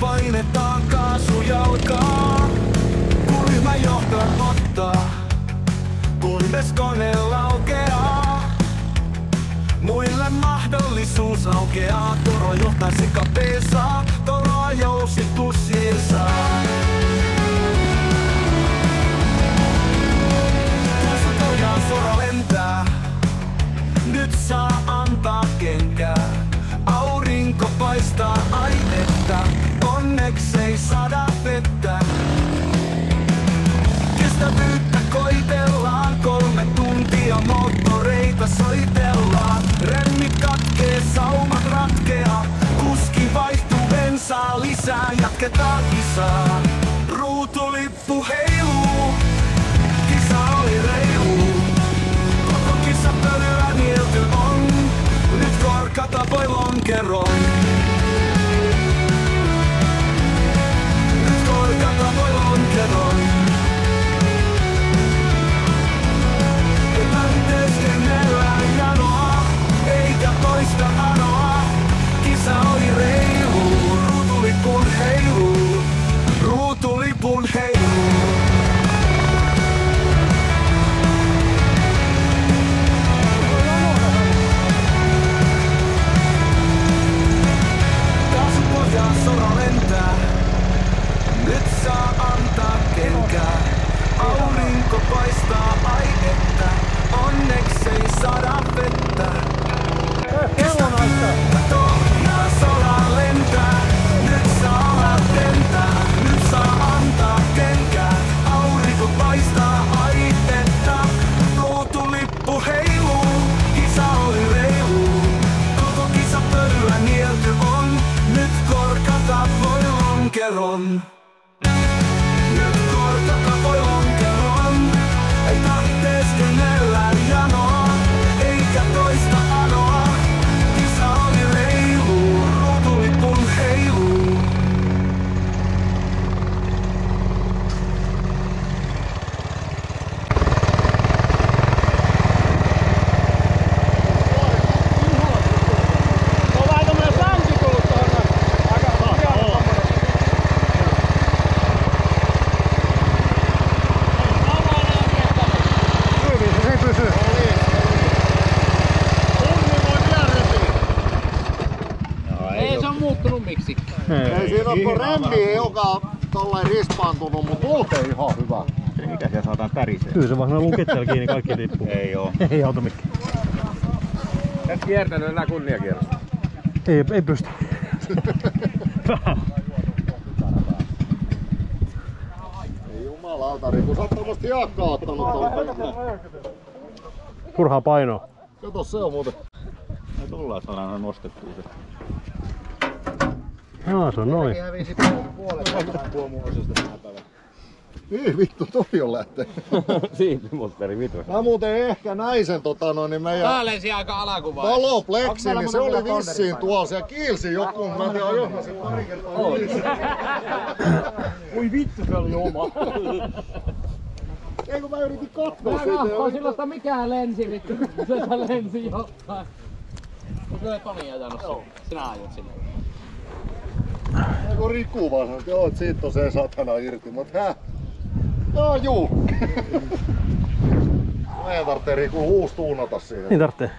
painetaan kaasujalkaa. Kun ryhmänjohtajan ottaa, kunnes kone laukeaa. Muille mahdollisuus aukeaa. Toro johtaisi kapeesaa, toroa jousi pussiinsa. Ja soro lentää, nyt saa antaa kenkää. Aurinko paistaa ainetta, onneksi ei sada vettä. Kestävyyttä koitellaan, 3 tuntia moottoreita soitellaan. Remmit katkee, saumat ratkeaa, kuski vaihtuu, bensaa lisää, jatketaan kisaa. Ruutulippu heiluu, kisa oli reilu. Koko kisa pölyä nielty on, nyt korkata voi lonkeron. Nyt korkata voi lonkeron. Teeskennellään janoa, eikä toista anoa. Kisa oli reilu, ruutulipun heilu, ruutulipun heilu. Kaasupohjaan soro lentää, nyt saa antaa kenkää. Aurinko paistaa ainetta, onneksi ei sada vettä. Pohjaa sora lentää, nyt saa lentää, nyt saa antaa kenkää. Aurinko paistaa ainetta, ruutulippu heiluu, kisa oli reilu. Koko kisa pölyä nielty on, nyt korkata voi lonkeron. Nyt korkata voi lonkeron, ei teeskennellään janoa, eikä toista anoa. Kisa oli reilu, ruutulipun heilu. Ei siinä oo kun remmi, joka tolleen rispaantunut, mut muuten ihan hyvä. Mikä siellä saataan tärisee? Kyllä se vaan sanoo luketteella kiinni, kaikki tippuu. Ei oo. Ei auta mikään. Et kiertänyt enää kunniakierrosta? Ei pysty. Ei jumalauta, Riku, sä oot tommoista hiakkaa ottanut tuolla. Turhaa painoa. Kato, se on muuten. Me tullaan saadaan nostettua se. Jaa, se on noin. Niin vittu, toi on lähtee. Siipimotteri vittu. Mä muuten ehkä näin sen niin meidän Tää lensi aika alakuvaa. valopleksi, niin se oli vissiin tuolla. Siellä kiilsi joku, mä en tiedä ajohmasin pari kertaa. Oi vittu, se oli oma. Ei kun mä yritin katsoa Mä siitä. katsoin silloin, mikään lensi vittu, kun se lensi jotain. Kyllä Toni ajanut sinne. Sinä ajat sinne. Eiku Riku vaan sanoi, että joo, et siitä on se satana irti, mut hä? No juu. Meidän tarvitsee Riku uusi tuunata siinä. Niin tarvitsee.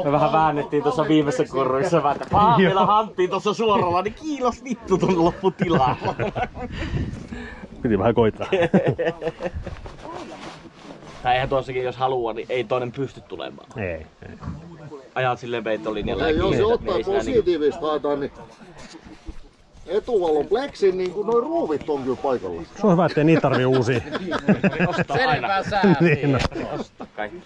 Me vähän väännettiin tuossa viimeisessä korroissa, että vielä hanttiin tuossa suoralla, niin kiilos vittu ton lopputilaa. Piti vähän koittaa. Tai eihän tuossakin jos haluaa, niin ei toinen pysty tulemaan. Ei. Ajat silleen peittolinjalla Ja ja jos kiinni, ottaa positiivista haetaan, niin etuvalon pleksin, niin kun noin ruuvit on kyllä paikalla. Se on hyvä, ettei niitä tarvii uusia. Ostaa aina. Selvä sää. Niin. Ostaa kaikki.